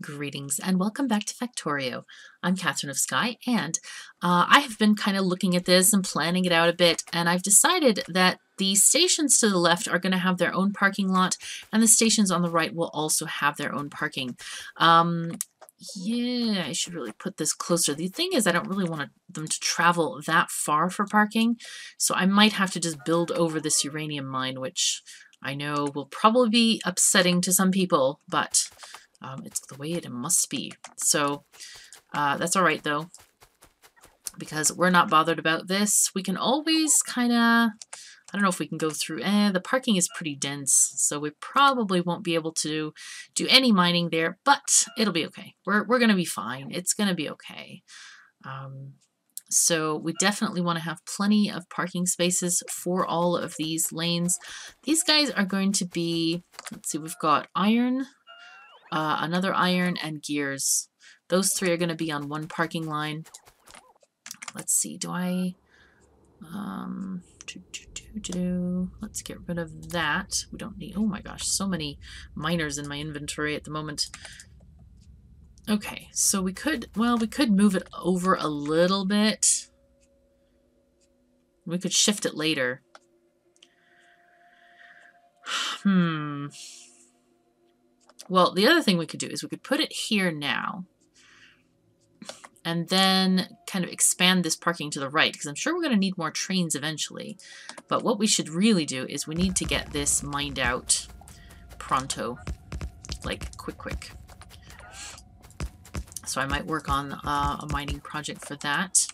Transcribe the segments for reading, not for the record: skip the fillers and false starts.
Greetings and welcome back to Factorio. I'm KatherineOfSky, and I have been kind of looking at this and planning it out a bit, and I've decided that the stations to the left are going to have their own parking lot, and the stations on the right will also have their own parking. Yeah, I should really put this closer. The thing is, I don't really want them to travel that far for parking, so I might have to just build over this uranium mine, which I know will probably be upsetting to some people, but it's the way it must be. So that's all right, though, because we're not bothered about this. We can always kind of, I don't know if we can go through. The parking is pretty dense, so we probably won't be able to do any mining there, but it'll be okay. We're going to be fine. It's going to be okay. So we definitely want to have plenty of parking spaces for all of these lanes. These guys are going to be, let's see, we've got iron, another iron, and gears. Those three are going to be on one parking line. Let's see, do I... let's get rid of that. We don't need... Oh my gosh, so many miners in my inventory at the moment. Okay, so we could... Well, we could move it over a little bit. We could shift it later. Well, the other thing we could do is we could put it here now and then kind of expand this parking to the right, because I'm sure we're going to need more trains eventually. But what we should really do is we need to get this mined out pronto, like quick. So I might work on a mining project for that.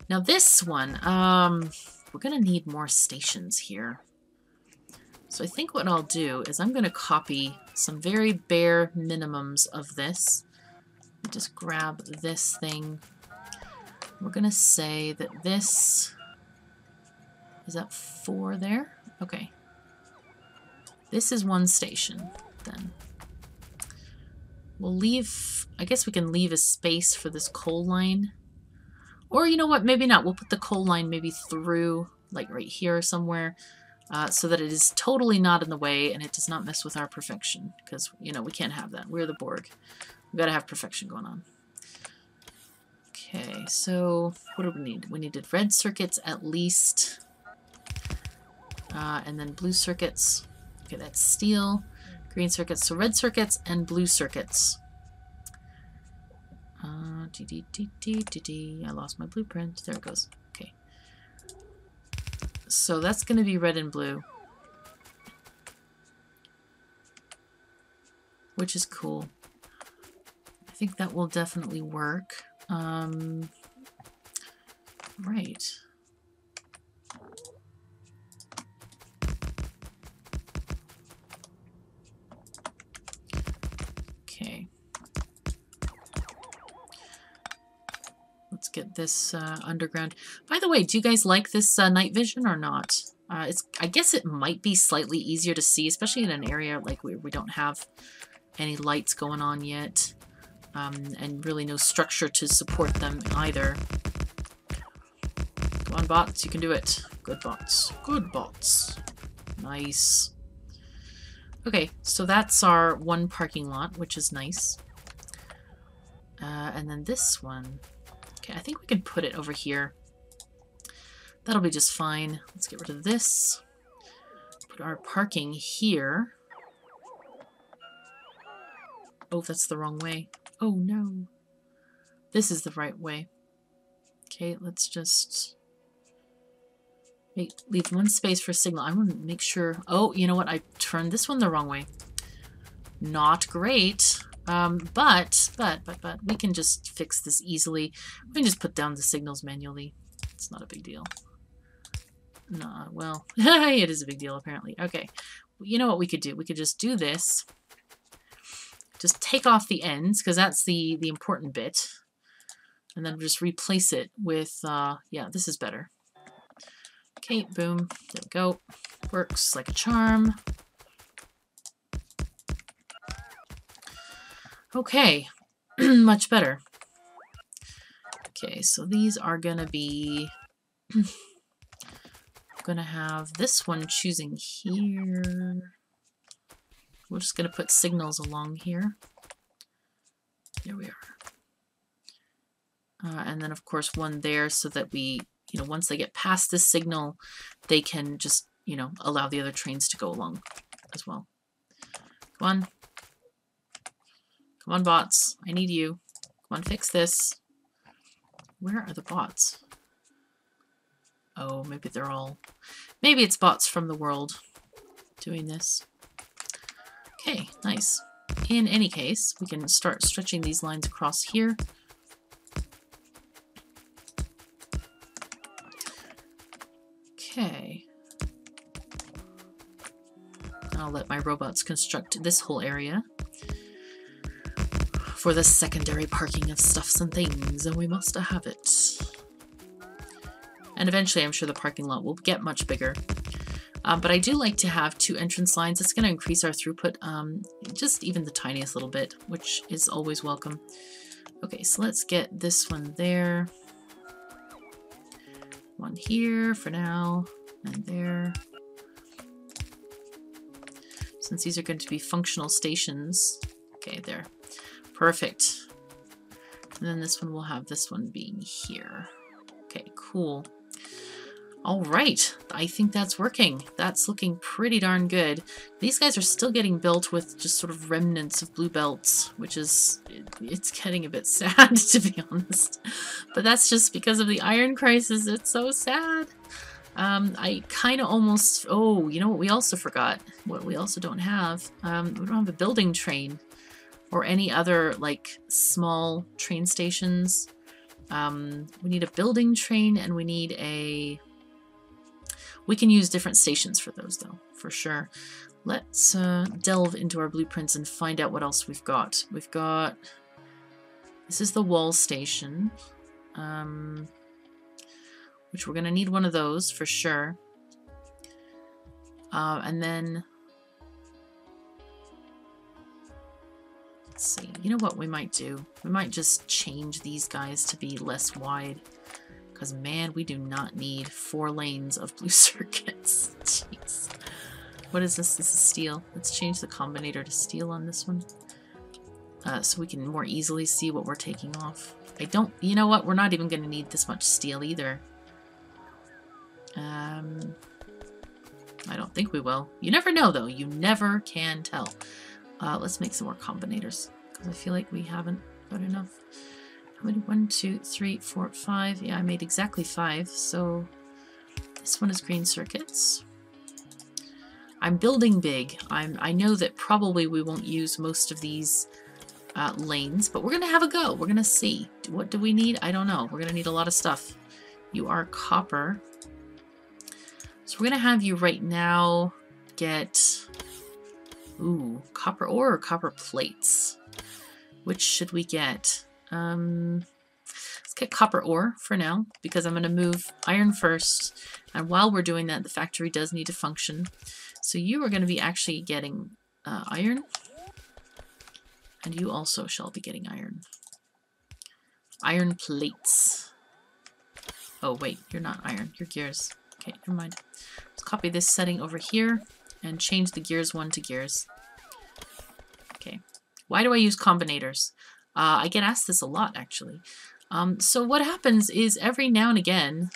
Now this one, we're going to need more stations here. So I think what I'll do is I'm going to copy some very bare minimums of this. Just grab this thing. We're going to say that this... Is that 4 there? Okay. This is 1 station, then. We'll leave... I guess we can leave a space for this coal line. Or, you know what? Maybe not. We'll put the coal line maybe through, like right here somewhere. So that it is totally not in the way and it does not mess with our perfection. Because, you know, we can't have that. We're the Borg. We've got to have perfection going on. Okay, so what do we need? We needed red circuits at least. And then blue circuits. Okay, that's steel. Green circuits. So red circuits and blue circuits. I lost my blueprint. There it goes. Okay. So that's going to be red and blue. Which is cool. I think that will definitely work. Right. Okay. Let's get this underground. By the way, do you guys like this night vision or not? I guess it might be slightly easier to see, especially in an area like we don't have any lights going on yet. And really no structure to support them either. Come on, bots, you can do it. Good bots. Good bots. Nice. Okay, so that's our 1 parking lot, which is nice. And then this one... Okay, I think we can put it over here. That'll be just fine. Let's get rid of this. Put our parking here. Oh, that's the wrong way. Oh no. This is the right way. Okay, let's just leave 1 space for signal. I want to make sure... Oh, you know what? I turned this one the wrong way. Not great. But we can just fix this easily. We can just put down the signals manually. It's not a big deal. No, well, it is a big deal apparently. Okay, you know what we could do? We could just do this. Just take off the ends, because that's the important bit. And then just replace it with, yeah, this is better. Okay, boom. There we go. Works like a charm. Okay, much better. Okay, so these are going to be... I'm going to have this one choosing here. We're just going to put signals along here. There we are. And then, of course, one there so that we, you know, once they get past this signal, they can just, you know, allow the other trains to go along as well. Come on. Come on, bots. I need you. Come on, fix this. Where are the bots? Oh, maybe they're all... Maybe it's bots from the world doing this. Okay, nice. In any case, we can start stretching these lines across here. Okay. I'll let my robots construct this whole area for the secondary parking of stuffs and things, and we must have it. And eventually I'm sure the parking lot will get much bigger. But I do like to have 2 entrance lines. It's going to increase our throughput just even the tiniest little bit, which is always welcome. Okay, so let's get this one there. One here for now, and there. Since these are going to be functional stations. Okay, there. Perfect. And then this one will have this one being here. Okay, cool. All right, I think that's working. That's looking pretty darn good. These guys are still getting built with just sort of remnants of blue belts, which is, it's getting a bit sad, to be honest. But that's just because of the iron crisis. It's so sad. I kind of almost, oh, you know what we also forgot? What we also don't have? We don't have a building train or any other, like, small train stations. We need a building train and we need a... We can use different stations for those, though, for sure. Let's delve into our blueprints and find out what else we've got. We've got... This is the wall station, which we're going to need one of those for sure. And then... Let's see. You know what we might do? We might just change these guys to be less wide. Because, man, we do not need 4 lanes of blue circuits. Jeez. What is this? This is steel. Let's change the combinator to steel on this one. So we can more easily see what we're taking off. I don't... You know what? We're not even going to need this much steel either. I don't think we will. You never know, though. You never can tell. Let's make some more combinators. Because I feel like we haven't got enough. How many? 1, 2, 3, 4, 5. Yeah, I made exactly 5. So this one is green circuits. I'm building big. I know that probably we won't use most of these lanes, but we're going to have a go. We're going to see. What do we need? I don't know. We're going to need a lot of stuff. You are copper. So we're going to have you right now get... Ooh, copper ore or copper plates? Which should we get? Let's get copper ore for now, because I'm going to move iron first. And while we're doing that, the factory does need to function. So you are going to be actually getting iron. And you also shall be getting iron. Iron plates. Oh, wait, you're not iron. You're gears. Okay, never mind. Let's copy this setting over here and change the gears 1 to gears. Okay. Why do I use combinators? I get asked this a lot, actually. So what happens is every now and again...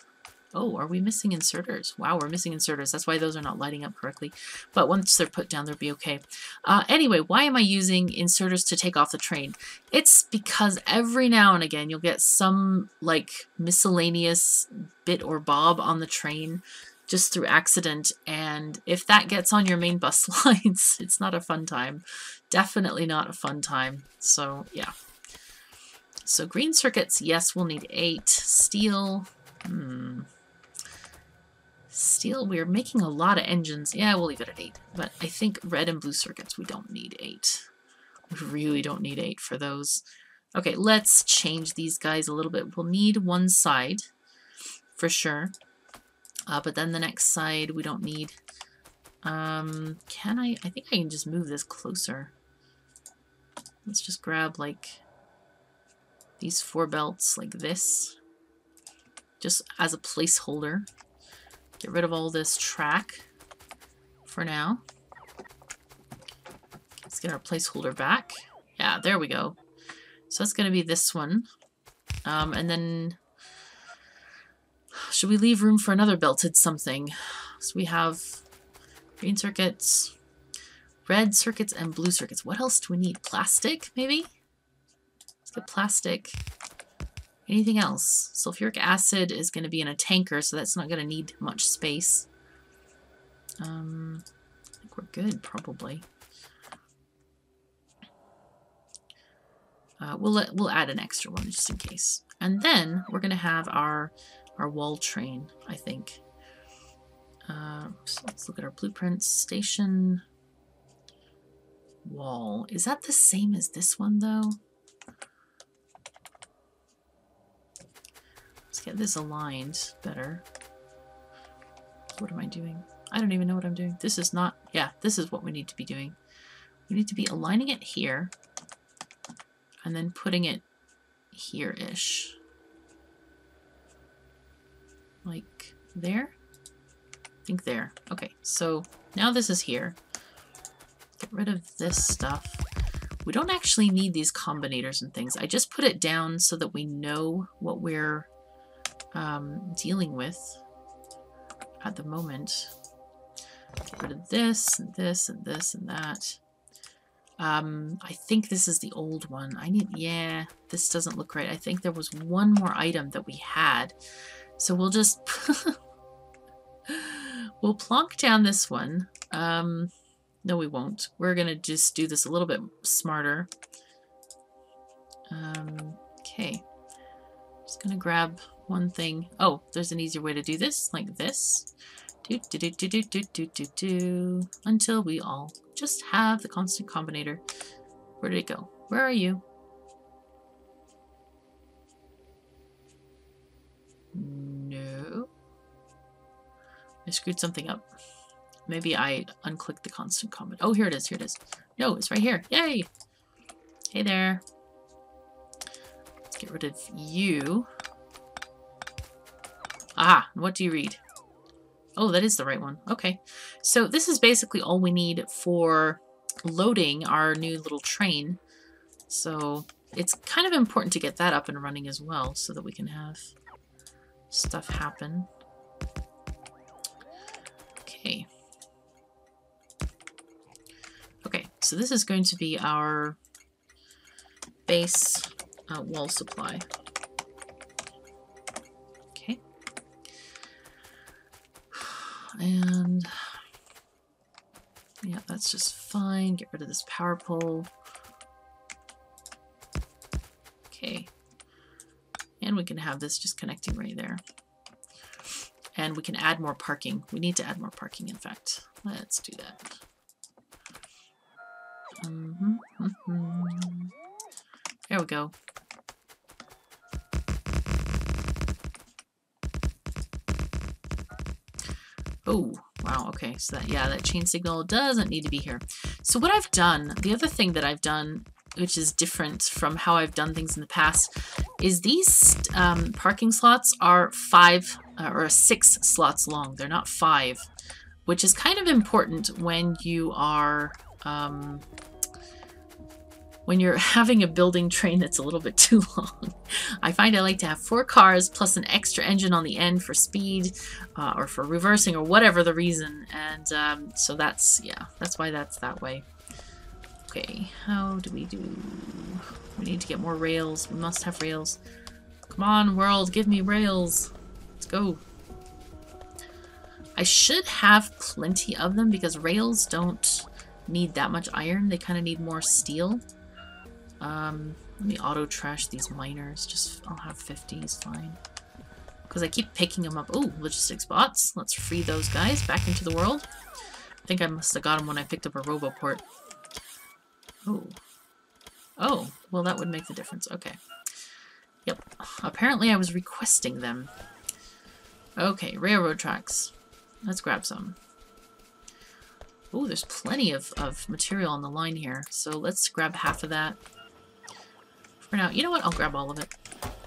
Oh, are we missing inserters? Wow, we're missing inserters. That's why those are not lighting up correctly. But once they're put down, they'll be okay. Anyway, why am I using inserters to take off the train? It's because every now and again you'll get some, like, miscellaneous bit or bob on the train just through accident. And if that gets on your main bus lines, it's not a fun time. Definitely not a fun time. So, yeah. So green circuits, yes, we'll need 8. Steel, Steel, we're making a lot of engines. Yeah, we'll leave it at 8. But I think red and blue circuits, we don't need 8. We really don't need 8 for those. Okay, let's change these guys a little bit. We'll need one side, for sure. But then the next side, we don't need... I think I can just move this closer. Let's just grab, like... these 4 belts like this, just as a placeholder. Get rid of all this track for now. Let's get our placeholder back. Yeah, there we go. So that's going to be this one. And then should we leave room for another belted something? So we have green circuits, red circuits, and blue circuits. What else do we need? Plastic, maybe? Let's get plastic. Anything else? Sulfuric acid is going to be in a tanker, so that's not going to need much space. I think we're good, probably. We'll add an extra one just in case. And then we're going to have our wall train, I think. So let's look at our blueprints. Station wall. Is that the same as this one, though? Let's get this aligned better. What am I doing? I don't even know what I'm doing. This is not... Yeah, this is what we need to be doing. We need to be aligning it here. And then putting it here-ish. Like there? I think there. Okay, so now this is here. Get rid of this stuff. We don't actually need these combinators and things. I just put it down so that we know what we're dealing with at the moment. Get rid of this, and this, and this, and that. I think this is the old one. Yeah, this doesn't look right. I think there was one more item that we had. So we'll just... we'll plonk down this one. No, we won't. We're going to just do this a little bit smarter. Okay. Just going to grab one thing. Oh, there's an easier way to do this, like this. Until we all just have the constant combinator. Where did it go? Where are you? No. I screwed something up. Maybe I unclicked the constant combinator. Oh, here it is. Here it is. No, it's right here. Yay! Hey there. Let's get rid of you. Aha! What do you read? Oh, that is the right one. Okay. So this is basically all we need for loading our new little train. So it's kind of important to get that up and running as well so that we can have stuff happen. Okay. Okay, so this is going to be our base wall supply. Okay. And yeah, that's just fine. Get rid of this power pole. Okay. And we can have this just connecting right there. And we can add more parking. We need to add more parking, in fact. Let's do that. There we go. Oh, wow, okay. So that, yeah, that chain signal doesn't need to be here. So what I've done, the other thing that I've done, which is different from how I've done things in the past, is these parking slots are 5 or 6 slots long. They're not 5, which is kind of important when you are when you're having a building train that's a little bit too long. I find I like to have 4 cars plus an extra engine on the end for speed or for reversing or whatever the reason. And so that's, yeah, that's why that's that way. Okay, how do? We need to get more rails. We must have rails. Come on, world, give me rails. Let's go. I should have plenty of them because rails don't need that much iron. They kind of need more steel. Let me auto trash these miners. Just, I'll have 50 is fine. Because I keep picking them up. Oh, logistics bots. Let's free those guys back into the world. I think I must have got them when I picked up a roboport. Oh. Oh, well that would make the difference. Okay. Yep. Apparently I was requesting them. Okay, railroad tracks. Let's grab some. Oh, there's plenty of material on the line here. So let's grab half of that. For now, you know what? I'll grab all of it.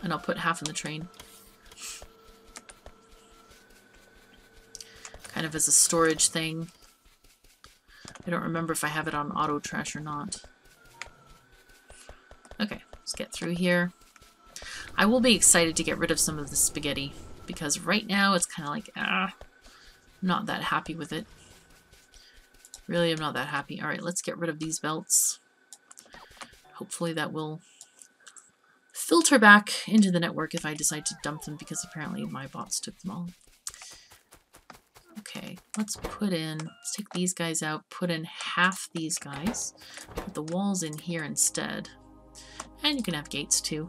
And I'll put half in the train. Kind of as a storage thing. I don't remember if I have it on auto trash or not. Okay, let's get through here. I will be excited to get rid of some of the spaghetti, because right now it's kind of like, I'm not that happy with it. Really, I'm not that happy. Alright, let's get rid of these belts. Hopefully that will filter back into the network if I decide to dump them, because apparently my bots took them all. Okay, let's take these guys out, put in half these guys, put the walls in here instead. And you can have gates too.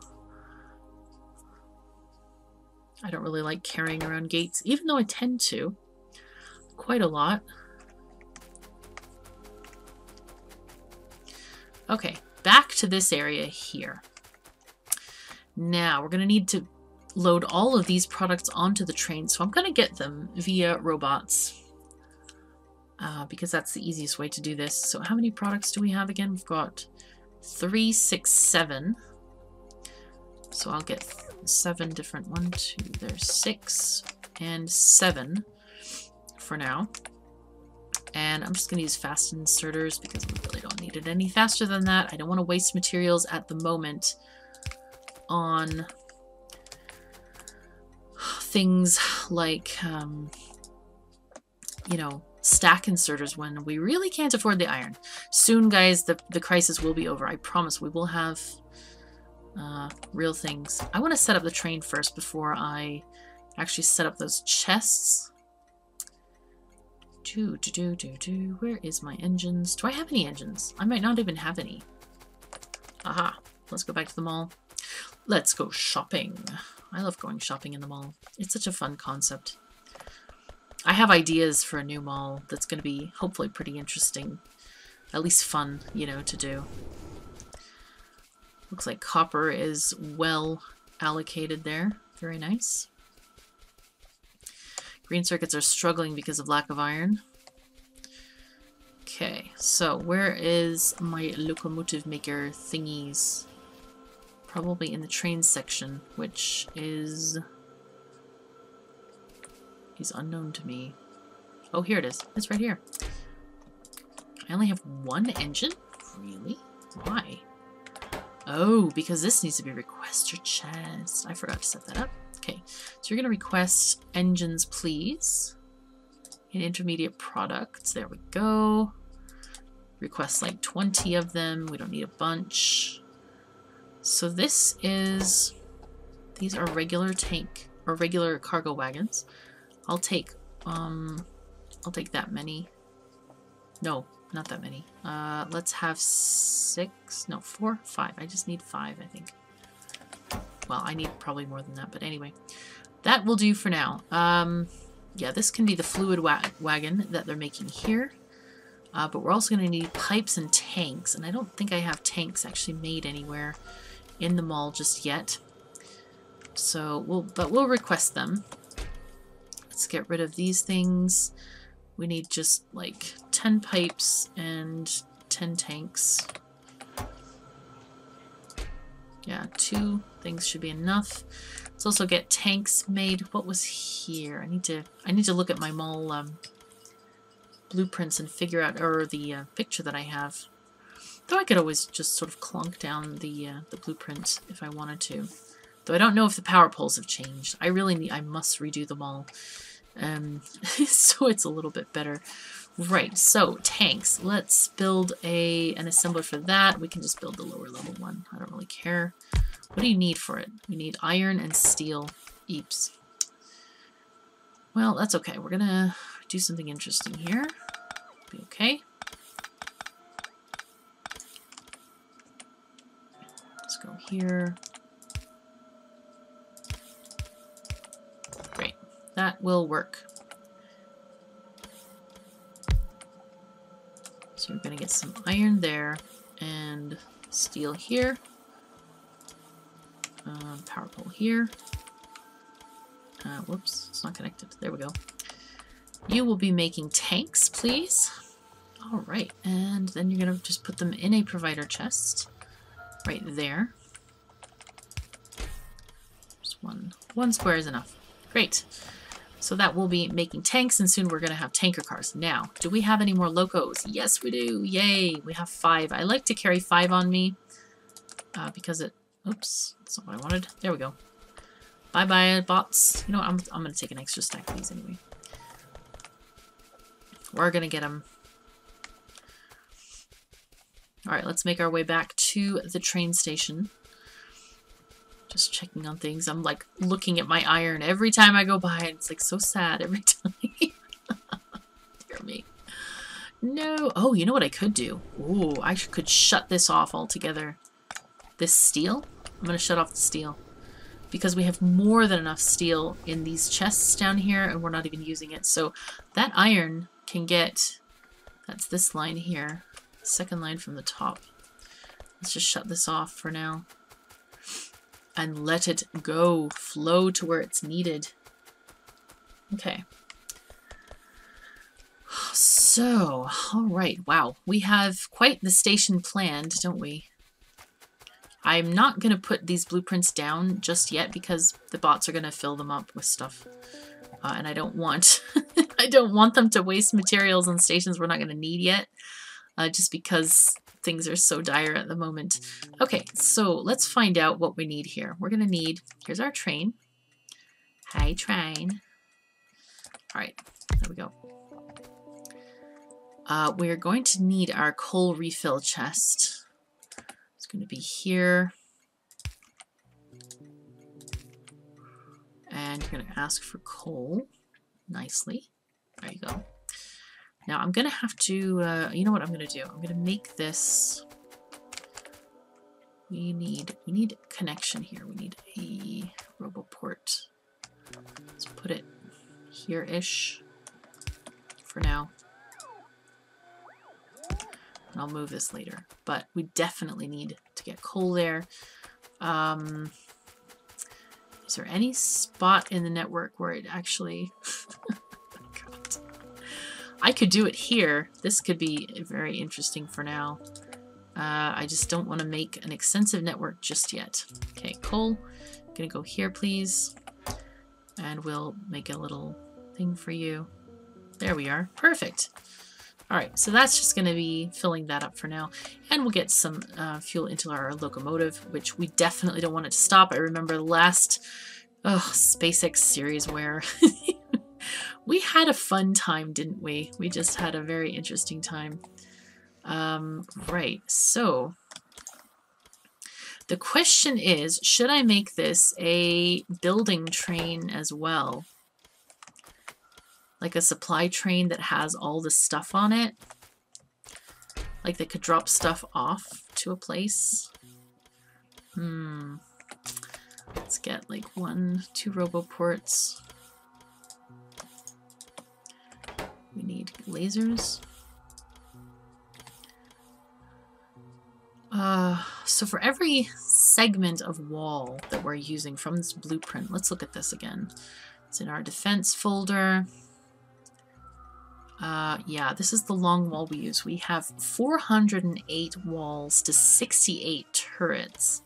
I don't really like carrying around gates, even though I tend to quite a lot. Okay, back to this area here. Now, we're going to need to load all of these products onto the train, so I'm going to get them via robots. Because that's the easiest way to do this. So how many products do we have again? We've got 3, 6, 7. So I'll get 7 different, 1, 2, there's 6 and 7 for now. And I'm just going to use fast inserters because we really don't need it any faster than that. I don't want to waste materials at the moment on things like, you know, stack inserters when we really can't afford the iron. Soon, guys, the crisis will be over. I promise we will have real things. I want to set up the train first before I actually set up those chests. Where is my engines? Do I have any engines? I might not even have any. Aha. Let's go back to the mall. Let's go shopping. I love going shopping in the mall. It's such a fun concept. I have ideas for a new mall that's going to be hopefully pretty interesting. At least fun, you know, to do. Looks like copper is well allocated there. Very nice. Green circuits are struggling because of lack of iron. Okay, so where is my locomotive maker thingies? Probably in the train section, which is unknown to me. Oh, here it is. It's right here. I only have 1 engine? Really? Why? Oh, because this needs to be request your chest. I forgot to set that up. Okay, so you're going to request engines, please. In intermediate products. There we go. Request like 20 of them. We don't need a bunch. So this is... These are regular tank or regular cargo wagons. I'll take that many. No, not that many. Let's have 6. No, 4, 5. I just need 5, I think. Well, I need probably more than that, but anyway. That will do for now. Yeah, this can be the fluid wagon that they're making here. But we're also going to need pipes and tanks. And I don't think I have tanks actually made anywhere in the mall just yet. So, we'll request them. Let's get rid of these things. We need just like 10 pipes and 10 tanks. Yeah, 2 things should be enough. Let's also get tanks made. What was here? I need to look at my mall blueprints and figure out, or the picture that I have. Though I could always just sort of clunk down the blueprint if I wanted to. Though I don't know if the power poles have changed. I must redo them all. So it's a little bit better. Right, so tanks. Let's build an assembler for that. We can just build the lower level one. I don't really care. What do you need for it? We need iron and steel. Eeps. Well, that's okay. We're gonna do something interesting here. Be okay. Let's go here. Great. That will work. So we're going to get some iron there and steel here. Power pole here. Whoops, it's not connected. There we go. You will be making tanks, please. All right, and then you're going to just put them in a provider chest right there. Just one square is enough. Great. So that will be making tanks, and soon we're going to have tanker cars. Now, do we have any more locos? Yes, we do. Yay, we have 5. I like to carry 5 on me because it Oops, that's not what I wanted. There we go. Bye-bye, bots. You know what? I'm going to take an extra stack of these anyway. We're going to get them. Alright, let's make our way back to the train station. Just checking on things. I'm like looking at my iron every time I go by. And it's like so sad every time. Dear me. No. Oh, you know what I could do? Ooh, I could shut this off altogether. This steel? I'm going to shut off the steel. Because we have more than enough steel in these chests down here and we're not even using it. So that iron can get... That's this line here. Second line from the top. Let's just shut this off for now. And let it go. Flow to where it's needed. Okay. So, alright. Wow. We have quite the station planned, don't we? I'm not going to put these blueprints down just yet because the bots are going to fill them up with stuff. And I don't want I don't want them to waste materials on stations we're not going to need yet. Just because things are so dire at the moment. Okay, so let's find out what we need here. We're going to need... Here's our train. Hi, train. Alright, there we go. We're going to need our coal refill chest. It's going to be here. And you're going to ask for coal. Nicely. There you go. Now I'm going to have to, you know what I'm going to do? I'm going to make this, we need connection here. We need a roboport. Let's put it here-ish for now. And I'll move this later. But we definitely need to get coal there. Is there any spot in the network where it actually... God. I could do it here. This could be very interesting for now. I just don't want to make an extensive network just yet. Okay, coal. Gonna go here, please. And we'll make a little thing for you. There we are. Perfect. Alright, so that's just going to be filling that up for now. And we'll get some fuel into our locomotive, which we definitely don't want it to stop. I remember the last SpaceX series where we had a fun time, didn't we? We just had a very interesting time. Right, so the question is, should I make this a building train as well? Like a supply train that has all the stuff on it? Like they could drop stuff off to a place? Let's get like 1, 2 roboports. We need lasers. So for every segment of wall that we're using from this blueprint, let's look at this again. It's in our defense folder. Yeah, this is the long wall we use. We have 408 walls to 68 turrets.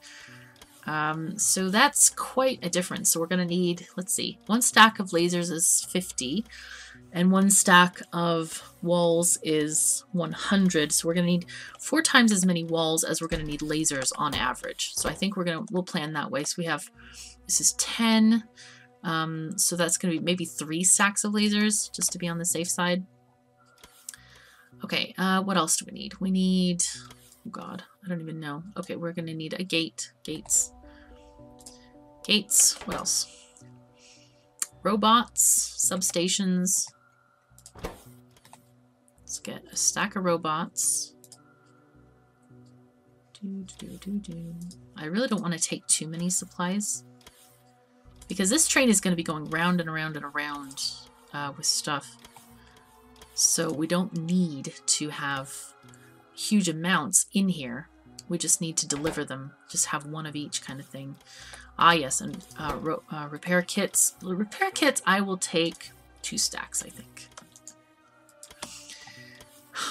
So that's quite a difference. So we're going to need, let's see, 1 stack of lasers is 50. And 1 stack of walls is 100. So we're going to need 4 times as many walls as we're going to need lasers on average. So I think we'll plan that way. So we have, this is 10. So that's going to be maybe 3 stacks of lasers just to be on the safe side. Okay, what else do we need? We need, oh God, I don't even know. Okay, we're going to need a gate. Gates. What else? Robots, substations. Let's get a stack of robots. I really don't want to take too many supplies because this train is going to be going round and around and around with stuff. So we don't need to have huge amounts in here. We just need to deliver them. Just have 1 of each kind of thing. Ah, yes, and repair kits. The repair kits, I will take 2 stacks, I think.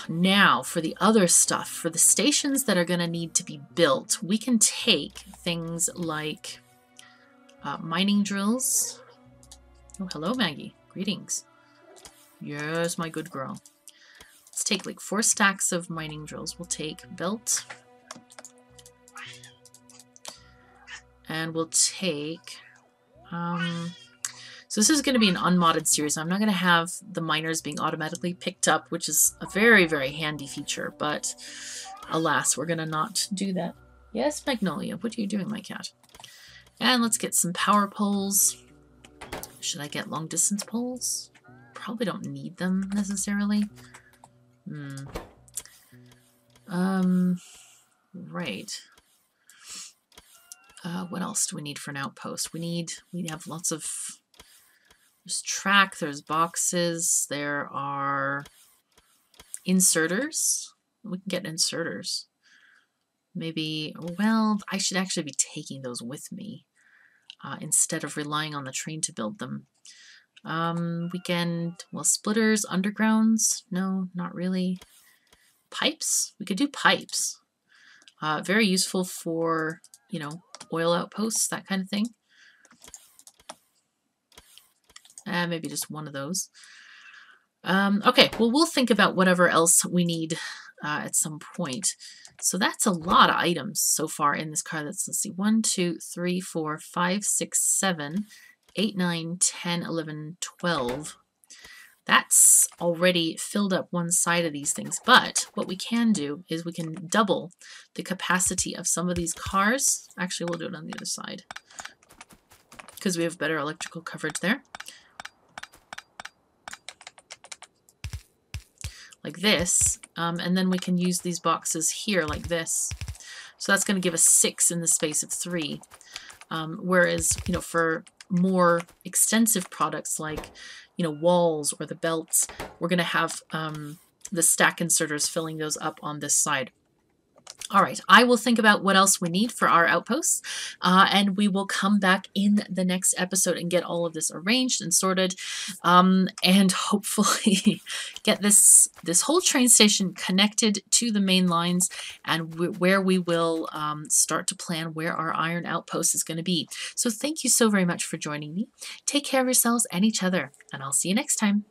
Now, for the other stuff, for the stations that are going to need to be built, we can take things like mining drills. Oh, hello, Maggie. Greetings. Yes, my good girl. Let's take like 4 stacks of mining drills. We'll take belt. And we'll take... so this is going to be an unmodded series. I'm not going to have the miners being automatically picked up, which is a very, very handy feature. But alas, we're going to not do that. Yes, Magnolia, what are you doing, my cat? And let's get some power poles. Should I get long distance poles? Probably don't need them necessarily. Right. What else do we need for an outpost? We have lots of... There's track, there's boxes, there are inserters. We can get inserters. Maybe, well, I should actually be taking those with me instead of relying on the train to build them. Well, splitters, undergrounds, no, not really. Pipes, we could do pipes. Very useful for, you know, oil outposts, that kind of thing. Maybe just one of those. Okay, well, we'll think about whatever else we need at some point. So that's a lot of items so far in this car. Let's see, 1, 2, 3, 4, 5, 6, 7, 8, 9, 10, 11, 12. That's already filled up one side of these things. But what we can do is we can double the capacity of some of these cars. Actually, we'll do it on the other side because we have better electrical coverage there. Like this, and then we can use these boxes here like this. So that's going to give us 6 in the space of 3. Whereas, you know, for more extensive products like, you know, walls or the belts, we're going to have the stack inserters filling those up on this side. All right, I will think about what else we need for our outposts, and we will come back in the next episode and get all of this arranged and sorted, and hopefully get this whole train station connected to the main lines, and where we will start to plan where our iron outpost is going to be. So thank you so very much for joining me. Take care of yourselves and each other, and I'll see you next time.